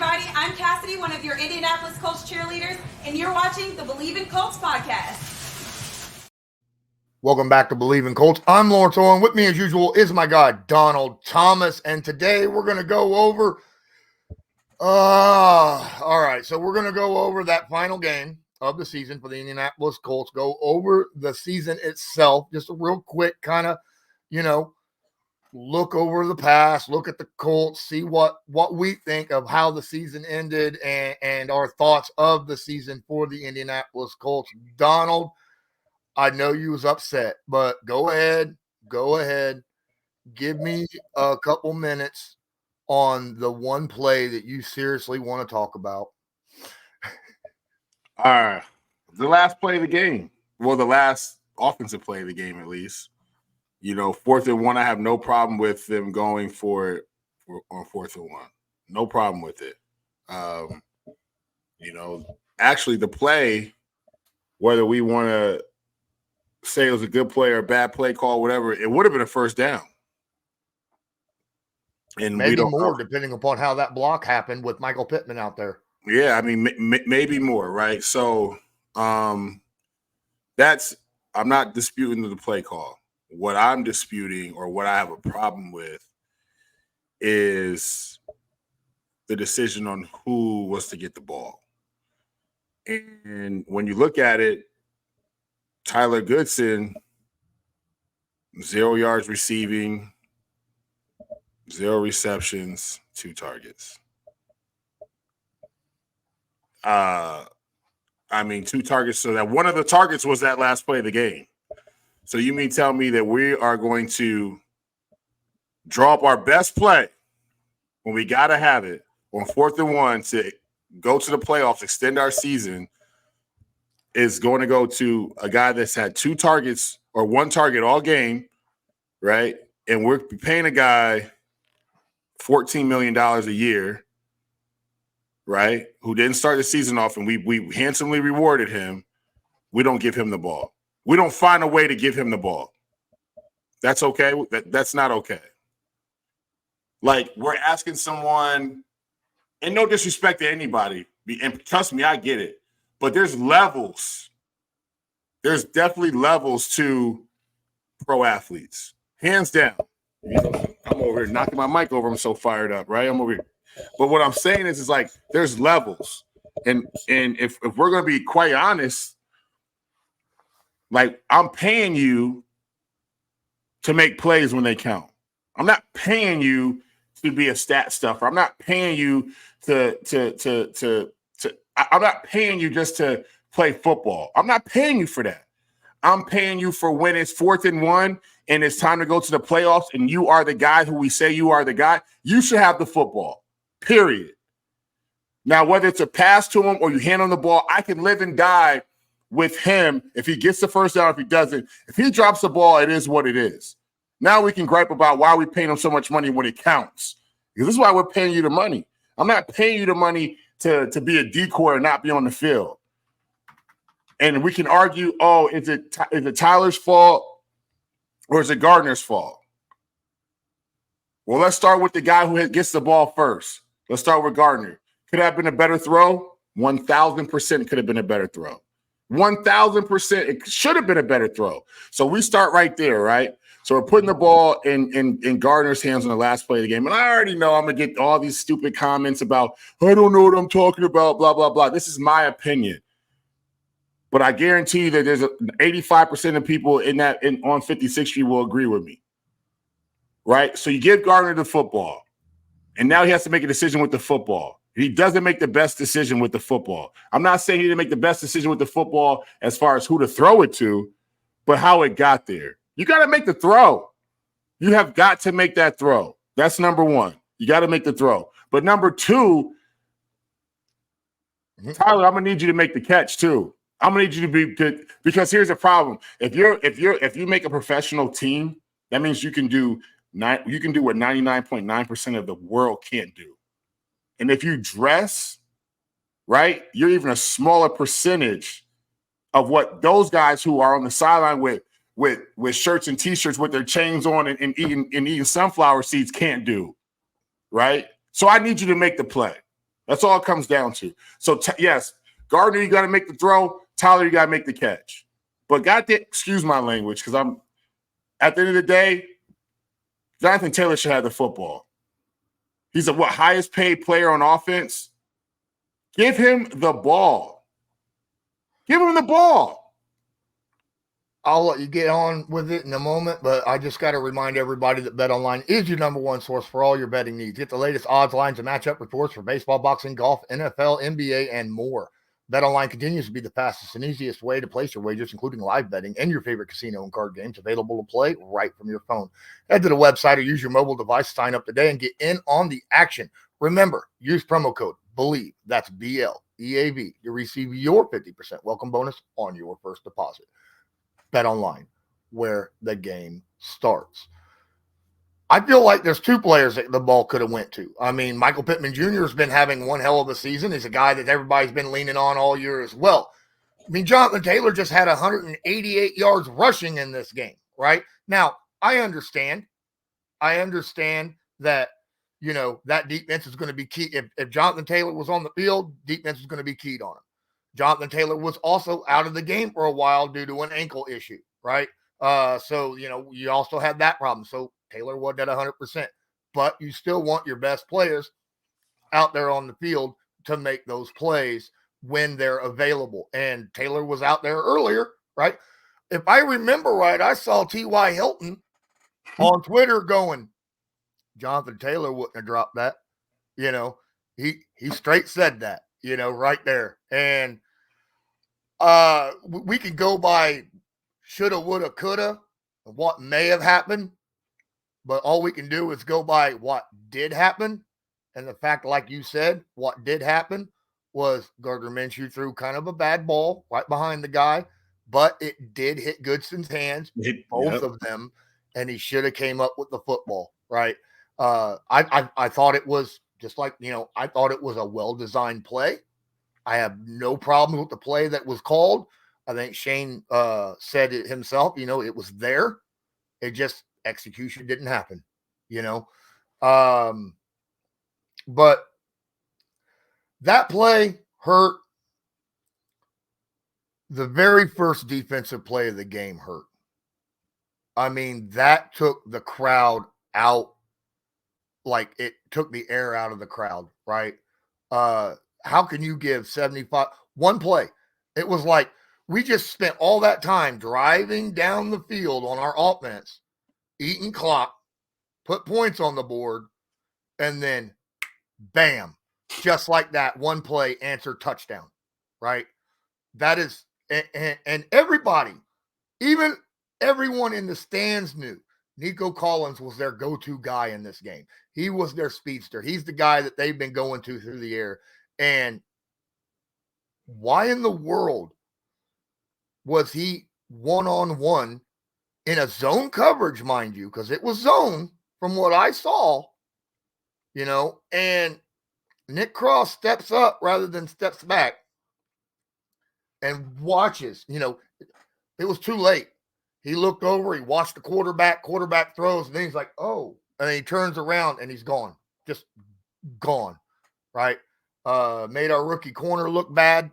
everybody. I'm Cassidy, one of your Indianapolis Colts cheerleaders, and you're watching the Believe in Colts podcast. Welcome back to Believe in Colts. I'm Lawrence Owen. With me, as usual, is my guy, Donald Thomas. And today we're going to go over all right, so we're going to go over that final game of the season for the Indianapolis Colts, go over the season itself, just a real quick kind of, look over the past, look at the Colts, see what we think of how the season ended and our thoughts of the season for the Indianapolis Colts. Donald, I know you was upset, but go ahead, give me a couple minutes on the one play that you seriously want to talk about. All right. The last play of the game. Well, the last offensive play of the game, at least. 4th and 1, I have no problem with them going for it on 4th and 1. No problem with it. Actually the play, whether we want to say it was a good play or a bad play call, whatever, it would have been a first down. And maybe more, depending upon how that block happened with Michael Pittman out there. Yeah, I mean, maybe more, right? So I'm not disputing the play call. What I'm disputing or what I have a problem with is the decision on who was to get the ball. And when you look at it, Tyler Goodson, 0 yards receiving, 0 receptions, 2 targets. 2 targets, so that one of the targets was that last play of the game. So you mean tell me that we are going to draw up our best play when we got to have it on 4th and 1 to go to the playoffs, extend our season, is going to go to a guy that's had 2 targets or 1 target all game, right? And we're paying a guy $14 million a year, right, who didn't start the season off, and we handsomely rewarded him. We don't give him the ball. We don't find a way to give him the ball. That's okay? That's not okay. Like, we're asking someone, and no disrespect to anybody, and trust me, I get it, but there's levels. There's definitely levels to pro athletes. Hands down. I'm over here knocking my mic over. I'm so fired up, right? I'm over here. But what I'm saying is like there's levels. And if we're going to be quite honest, like I'm paying you to make plays when they count. I'm not paying you to be a stat stuffer. I'm not paying you I'm not paying you just to play football. I'm not paying you for that. I'm paying you for when it's 4th and 1 and it's time to go to the playoffs and you are the guy who we say you are the guy. You should have the football, period. Now, whether it's a pass to him or you hand him the ball, I can live and die with him if he gets the first down, if he doesn't. If he drops the ball, it is what it is. Now we can gripe about why we paying him so much money when it counts. Because this is why we're paying you the money. I'm not paying you the money to be a decoy or not be on the field. And we can argue, is it Tyler's fault or is it Gardner's fault? Well, let's start with the guy who gets the ball first. Let's start with Gardner. Could have been a better throw? 1,000% could have been a better throw. 1,000%. It should have been a better throw. So we start right there, right? So we're putting the ball in Gardner's hands on the last play of the game. And I already know I'm going to get all these stupid comments about, I don't know what I'm talking about, blah, blah, blah. This is my opinion. But I guarantee you that there's 85% of people on 56th Street will agree with me, right? So you give Gardner the football, and now he has to make a decision with the football. He doesn't make the best decision with the football. I'm not saying he didn't make the best decision with the football as far as who to throw it to, but how it got there. You got to make the throw. You have got to make that throw. That's number one. You got to make the throw. But number two, Tyler, I'm going to need you to make the catch too. I'm gonna need you to be good because here's the problem. If you make a professional team, that means you can do what 99.9% of the world can't do. And if you dress right, you're even a smaller percentage of what those guys who are on the sideline with shirts and t-shirts with their chains on and eating sunflower seeds can't do. Right? So I need you to make the play. That's all it comes down to. So, yes, Gardner, you got to make the throw. Tyler, you got to make the catch. But excuse my language, because at the end of the day, Jonathan Taylor should have the football. He's the highest paid player on offense. Give him the ball. Give him the ball. I'll let you get on with it in a moment, but I just got to remind everybody that BetOnline is your number one source for all your betting needs. Get the latest odds, lines, and matchup reports for baseball, boxing, golf, NFL, NBA, and more. BetOnline continues to be the fastest and easiest way to place your wagers, including live betting and your favorite casino and card games available to play right from your phone. Head to the website or use your mobile device, sign up today, and get in on the action. Remember, use promo code BELIEVE, that's BLEAV, to receive your 50% welcome bonus on your first deposit. BetOnline, where the game starts. I feel like there's two players that the ball could have went to. I mean, Michael Pittman Jr. has been having one hell of a season. He's a guy that everybody's been leaning on all year as well. I mean, Jonathan Taylor just had 188 yards rushing in this game, right? Now, I understand that, you know, that defense is going to be key. If Jonathan Taylor was on the field, defense is going to be keyed on him. Jonathan Taylor was also out of the game for a while due to an ankle issue, right? So, you know, you also had that problem. So Taylor wasn't at 100%, but you still want your best players out there on the field to make those plays when they're available. And Taylor was out there earlier, right? If I remember right, I saw T.Y. Hilton on Twitter going, Jonathan Taylor wouldn't have dropped that. You know, he straight said that, you know, right there. And we can go by shoulda, woulda, coulda, what may have happened, but all we can do is go by what did happen. And the fact, like you said, what did happen was Gardner Minshew threw kind of a bad ball right behind the guy, but it did hit Goodson's hands, both of them, and he should have came up with the football, right? I thought it was just like, you know, I thought it was a well-designed play. I have no problem with the play that was called. I think Shane said it himself, you know, it was there. It just, execution didn't happen, you know. But that play hurt. The very first defensive play of the game hurt. I mean, that took the crowd out. Like, it took the air out of the crowd, right? How can you give 75 one play? It was like we just spent all that time driving down the field on our offense, eating clock, put points on the board, and then bam, just like that, one play, answer touchdown, right? That is, and everybody, even everyone in the stands knew Nico Collins was their go-to guy in this game. He was their speedster. He's the guy that they've been going to through the air. And why in the world was he one-on-one in a zone coverage, mind you, because it was zone from what I saw, you know, and Nick Cross steps up rather than steps back and watches, you know, it was too late. He looked over, he watched the quarterback throws, and then he's like, oh, and then he turns around and he's gone, just gone, right? Made our rookie corner look bad.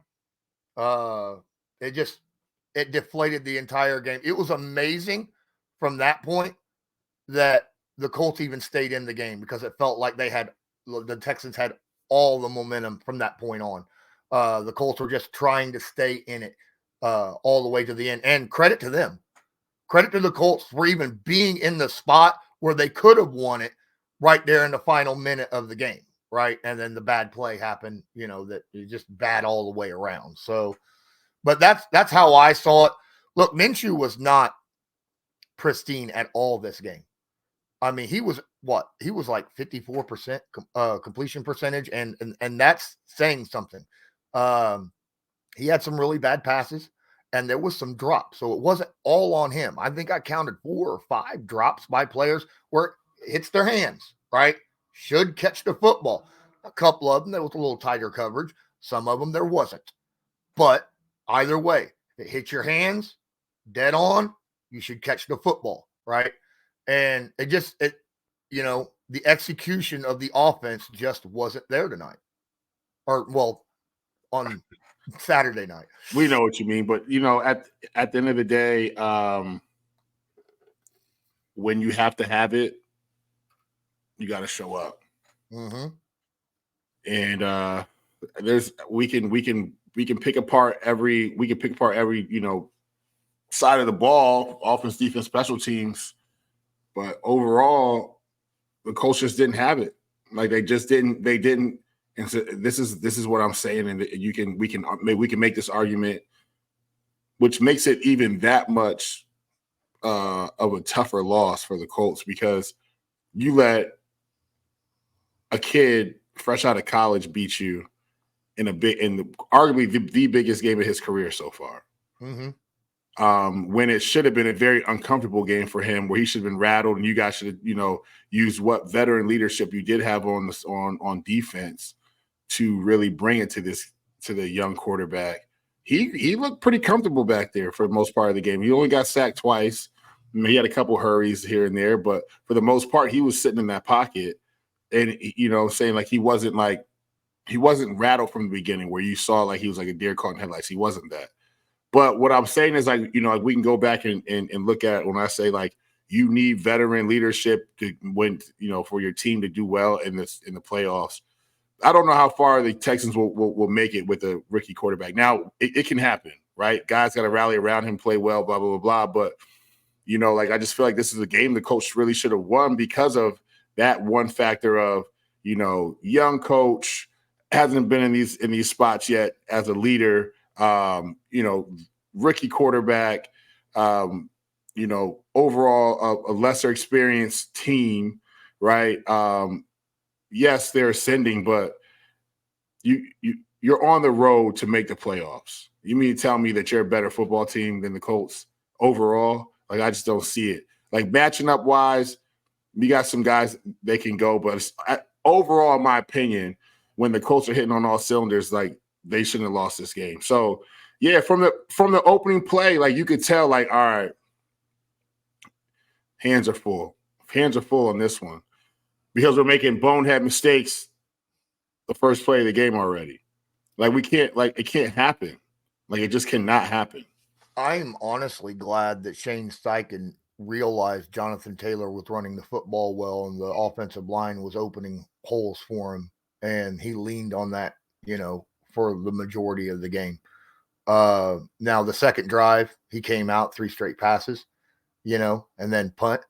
It deflated the entire game. It was amazing from that point that the Colts even stayed in the game because it felt like the Texans had all the momentum from that point on. The Colts were just trying to stay in it all the way to the end. And credit to them. Credit to the Colts for even being in the spot where they could have won it right there in the final minute of the game, right? And then the bad play happened, you know, that is just bad all the way around. So, but that's how I saw it. Look, Minshew was not pristine at all this game. I mean, he was like 54% completion percentage, and that's saying something. He had some really bad passes, and there was some drops, so it wasn't all on him. I think I counted 4 or 5 drops by players where it hits their hands, right? Should catch the football. A couple of them, there was a little tighter coverage. Some of them, there wasn't. But either way, if it hits your hands, dead on, you should catch the football, right? And you know, the execution of the offense just wasn't there tonight. on Saturday night. We know what you mean, but at the end of the day, when you have to have it, you got to show up. Mm-hmm. And we can pick apart every side of the ball, offense, defense, special teams, but overall, the Colts just didn't have it. Like they just didn't. They didn't. And so this is what I'm saying, and we can make this argument, which makes it even that much of a tougher loss for the Colts, because you let a kid fresh out of college beat you in arguably the biggest game of his career so far. Mm-hmm. When it should have been a very uncomfortable game for him, where he should have been rattled, and you guys should have, used what veteran leadership you did have on defense to really bring it to the young quarterback. He looked pretty comfortable back there for the most part of the game. He only got sacked twice. I mean, he had a couple hurries here and there, but for the most part, he was sitting in that pocket, and saying like he wasn't rattled from the beginning, where you saw like he was like a deer caught in headlights. He wasn't that. But what I'm saying is, like, we can go back and look at when I say, like, you need veteran leadership to win, for your team to do well in the playoffs. I don't know how far the Texans will make it with a rookie quarterback. Now, it can happen, right? Guys got to rally around him, play well, blah, blah, blah, blah. But, I just feel like this is a game the coach really should have won because of that one factor of, young coach, hasn't been in these spots yet as a leader. Rookie quarterback, overall a lesser experienced team, right? Yes, they're ascending, but you're on the road to make the playoffs. You mean to tell me that you're a better football team than the Colts overall? Like, I just don't see it. Like, matching up wise, we got some guys they can go, but overall, in my opinion, when the Colts are hitting on all cylinders, like, they shouldn't have lost this game. So, yeah, from the opening play, like, you could tell, like, all right, hands are full. Hands are full on this one because we're making bonehead mistakes the first play of the game already. Like, it can't happen. Like, it just cannot happen. I'm honestly glad that Shane Steichen realized Jonathan Taylor was running the football well and the offensive line was opening holes for him, and he leaned on that, for the majority of the game. Now the second drive, he came out 3 straight passes, and then punt.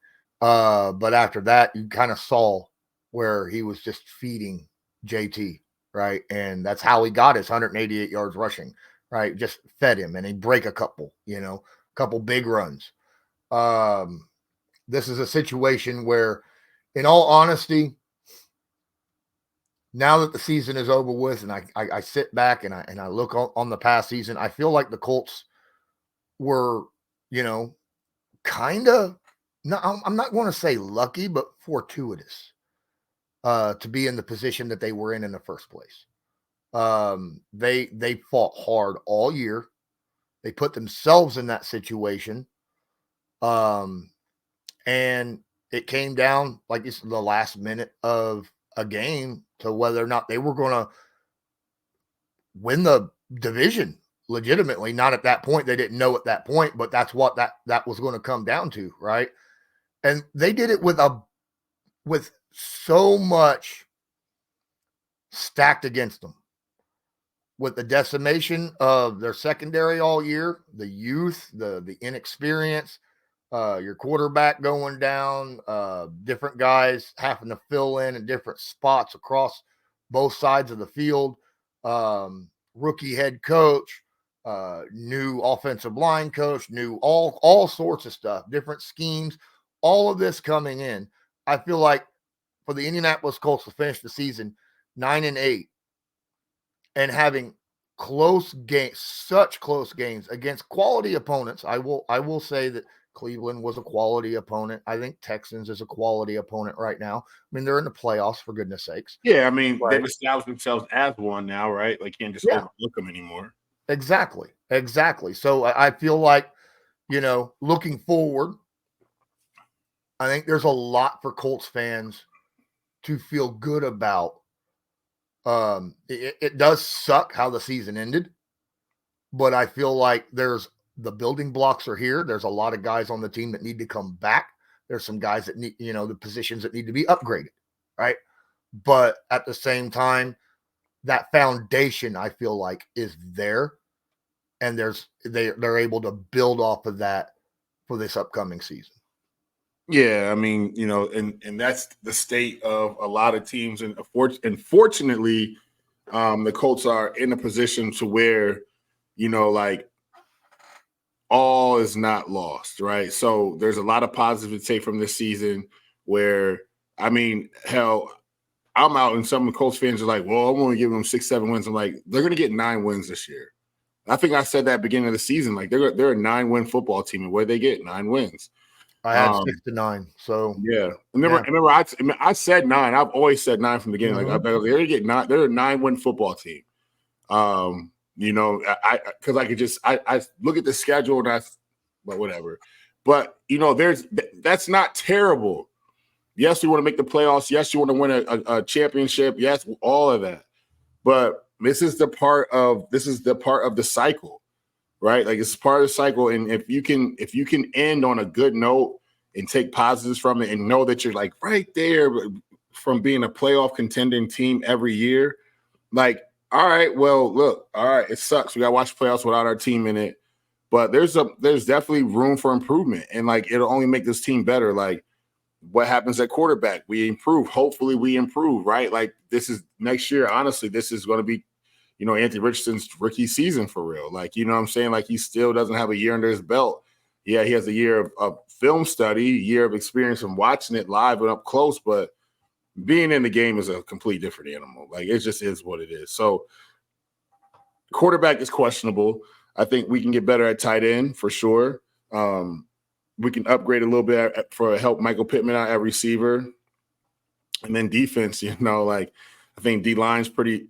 But after that, you kind of saw where he was just feeding JT, right? And that's how he got his 188 yards rushing, right? Just fed him, and he'd break a couple, couple big runs. This is a situation where, in all honesty, now that the season is over with, and I sit back and I look on the past season, I feel like the Colts were, kind of, no, I'm not going to say lucky, but fortuitous to be in the position that they were in the first place. They fought hard all year. They put themselves in that situation. And it came down like it's the last minute of a game to whether or not they were going to win the division legitimately. Not at that point. They didn't know at that point, but that's what that was going to come down to, right? And they did it with so much stacked against them, with the decimation of their secondary all year, the youth, the inexperience, your quarterback going down, different guys having to fill in different spots across both sides of the field, rookie head coach, new offensive line coach, new all sorts of stuff, different schemes, all of this coming in. I feel like for the Indianapolis Colts to finish the season 9-8 and having close games, such close games against quality opponents. I will say that Cleveland was a quality opponent. I think Texans is a quality opponent right now. I mean, they're in the playoffs, for goodness sakes. Yeah, I mean, right? They've established themselves as one now, right? Like, can't just overlook them anymore. Exactly. So I feel like, looking forward, I think there's a lot for Colts fans to feel good about It does suck how the season ended, but I feel like the building blocks are here. There's a lot of guys on the team that need to come back. There's some guys that need, the positions that need to be upgraded, right? But at the same time, that foundation I feel like is there, and they're able to build off of that for this upcoming season. Yeah, I mean, and that's the state of a lot of teams, and fortunately, the Colts are in a position to where, like, all is not lost, right? So there's a lot of positive to take from this season where, I mean, hell, I'm out and some of the Colts fans are like, well, I'm going to give them 6-7 wins. I'm like, they're going to get 9 wins this year. I think I said that at the beginning of the season. Like, they're a 9-win football team, and where they get 9 wins. I had 6 to 9. So yeah. Remember, I said 9. I've always said 9 from the beginning. Mm-hmm. Like, they're going to get 9. They're a 9-win football team. Because I look at the schedule and but whatever. But that's not terrible. Yes, you want to make the playoffs. Yes, you want to win a championship. Yes, all of that. But this is the part of the cycle, right? Like, it's part of the cycle. And if you can end on a good note and take positives from it and know that you're like right there from being a playoff contending team every year, like, all right, well, look, all right, it sucks. We got to watch playoffs without our team in it. But there's definitely room for improvement. And, like, it'll only make this team better. Like, what happens at quarterback? We improve. Hopefully we improve, right? Like, this is next year. Honestly, this is going to be, Anthony Richardson's rookie season for real. Like, you know what I'm saying? Like, he still doesn't have a year under his belt. Yeah, he has a year of film study, year of experience from watching it live and up close, but being in the game is a complete different animal. Like, it just is what it is. So quarterback is questionable. I think we can get better at tight end for sure. We can upgrade a little bit for help Michael Pittman out at receiver. And then defense, like, I think D-line's pretty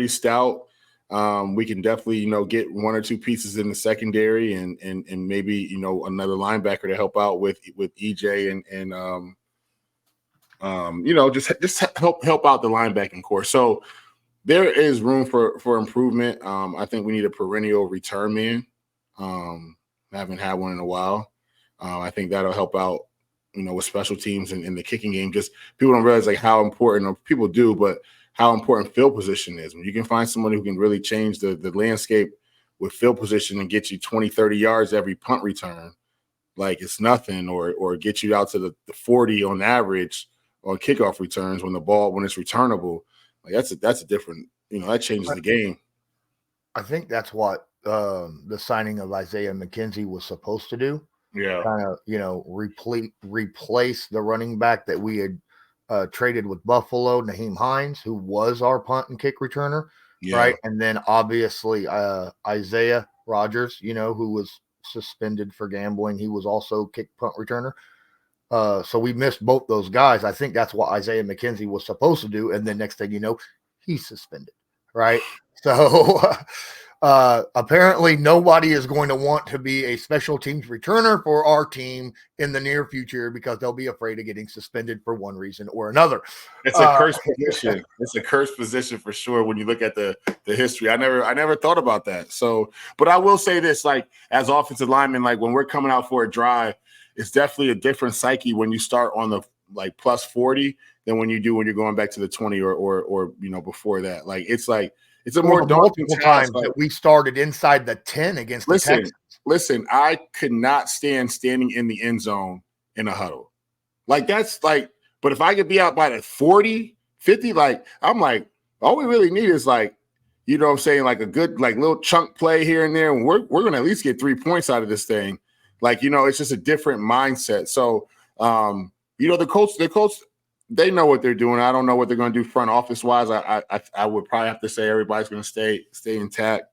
stout. We can definitely, get 1 or 2 pieces in the secondary and maybe, another linebacker to help out with EJ and just help out the linebacking core. So there is room for improvement. I think we need a perennial return man. Haven't had one in a while. I think that'll help out, with special teams and in the kicking game. Just people don't realize like how important, or people do, but how important field position is. When you can find someone who can really change the landscape with field position and get you 20, 30 yards every punt return, like it's nothing, or get you out to the 40 on average on kickoff returns when it's returnable. Like that's a different, that changes the game. I think that's what the signing of Isaiah McKenzie was supposed to do. Yeah. Kind of, replace the running back that we had traded with Buffalo, Naheem Hines, who was our punt and kick returner. Yeah. Right. And then obviously Isaiah Rodgers, who was suspended for gambling. He was also kick punt returner. So we missed both those guys. I think that's what Isaiah McKenzie was supposed to do. And then next thing you know, he's suspended. Right. So apparently nobody is going to want to be a special teams returner for our team in the near future because they'll be afraid of getting suspended for one reason or another. It's a cursed position. It's a cursed position for sure. When you look at the history, I never thought about that. So, but I will say this, like as offensive linemen, like when we're coming out for a drive, it's definitely a different psyche when you start on the like plus 40 than when you do when you're going back to the 20 or before that. Like it's a more daunting task. That we started inside the 10 against the Texans. Listen, I could not stand standing in the end zone in a huddle. Like that's like, but if I could be out by the 40, 50, like I'm like, all we really need is like, what I'm saying, like a good like little chunk play here and there, and we're gonna at least get 3 points out of this thing. Like, it's just a different mindset. So the Colts, they know what they're doing. I don't know what they're going to do front office wise. I would probably have to say everybody's going to stay intact.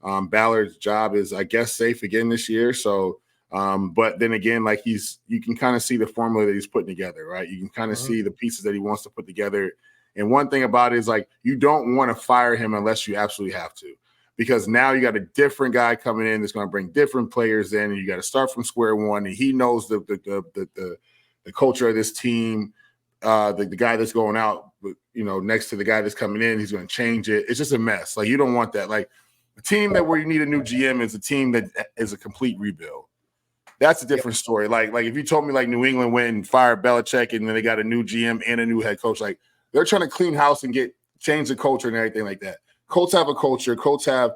Ballard's job is, I guess, safe again this year. So, but then again, like you can kind of see the formula that he's putting together, right? You can kind of see the pieces that he wants to put together. And one thing about it is like you don't want to fire him unless you absolutely have to, because now you got a different guy coming in that's going to bring different players in, and you got to start from square one. And he knows the culture of this team. The guy that's going out next to the guy that's coming in, he's going to change it. It's just a mess. Like, you don't want that. Like, a team that where you need a new GM is a team that is a complete rebuild. That's a different story. Like if you told me like New England went and fired Belichick and then they got a new GM and a new head coach, like they're trying to clean house and change the culture and everything like that. Colts have a culture. Colts have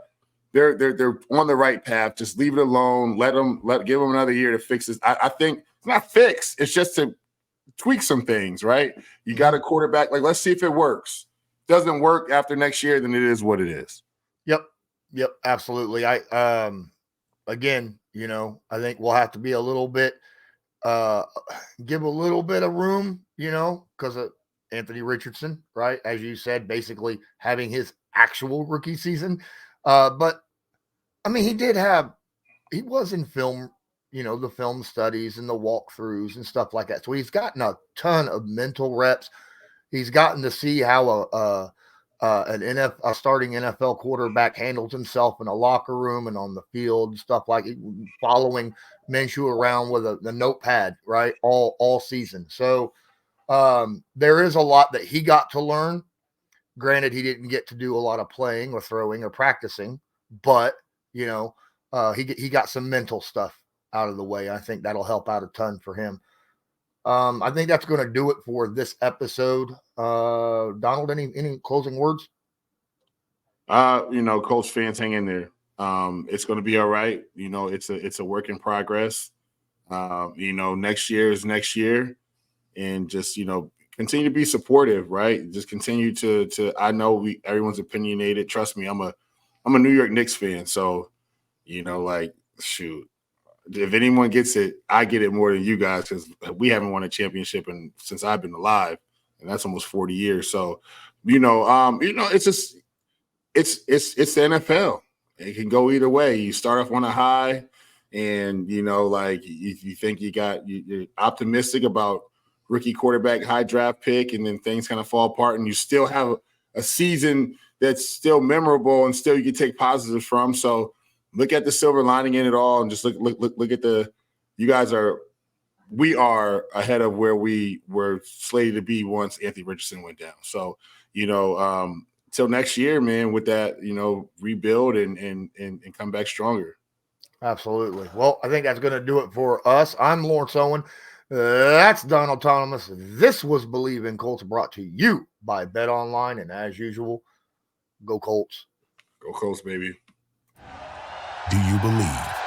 they're on the right path. Just leave it alone. Give them another year to fix this. I think it's not fixed. It's just to tweak some things, right? You got a quarterback. Like, let's see if it works. Doesn't work after next year, then it is what it is. Yep, absolutely. Again, I think we'll have to be a little bit, give a little bit of room, because of Anthony Richardson, right? As you said, basically having his actual rookie season. But I mean, he was in film, the film studies and the walkthroughs and stuff like that. So he's gotten a ton of mental reps. He's gotten to see how a starting NFL quarterback handles himself in a locker room and on the field and stuff like it, following Minshew around with a notepad, right? All season. So there is a lot that he got to learn. Granted, he didn't get to do a lot of playing or throwing or practicing, but he got some mental stuff out of the way. I think that'll help out a ton for him. I think that's going to do it for this episode. Donald, any closing words? Colts fans, hang in there. It's going to be all right. It's a work in progress. Next year is next year, and just continue to be supportive, right? Just continue to. I know everyone's opinionated. Trust me, I'm a New York Knicks fan, so shoot. If anyone gets it, I get it more than you guys because we haven't won a championship since I've been alive, and that's almost 40 years. So, it's just it's the NFL. It can go either way. You start off on a high, and you think you're optimistic about rookie quarterback, high draft pick, and then things kind of fall apart, and you still have a season that's still memorable and still you can take positives from. So. Look at the silver lining in it all, and just look at we are ahead of where we were slated to be once Anthony Richardson went down. So, till next year, man, with that, rebuild and come back stronger. Absolutely. Well, I think that's going to do it for us. I'm Lawrence Owen. That's Donald Thomas. This was Believe in Colts, brought to you by Bet Online, and as usual, go Colts. Go Colts, baby. Do you believe?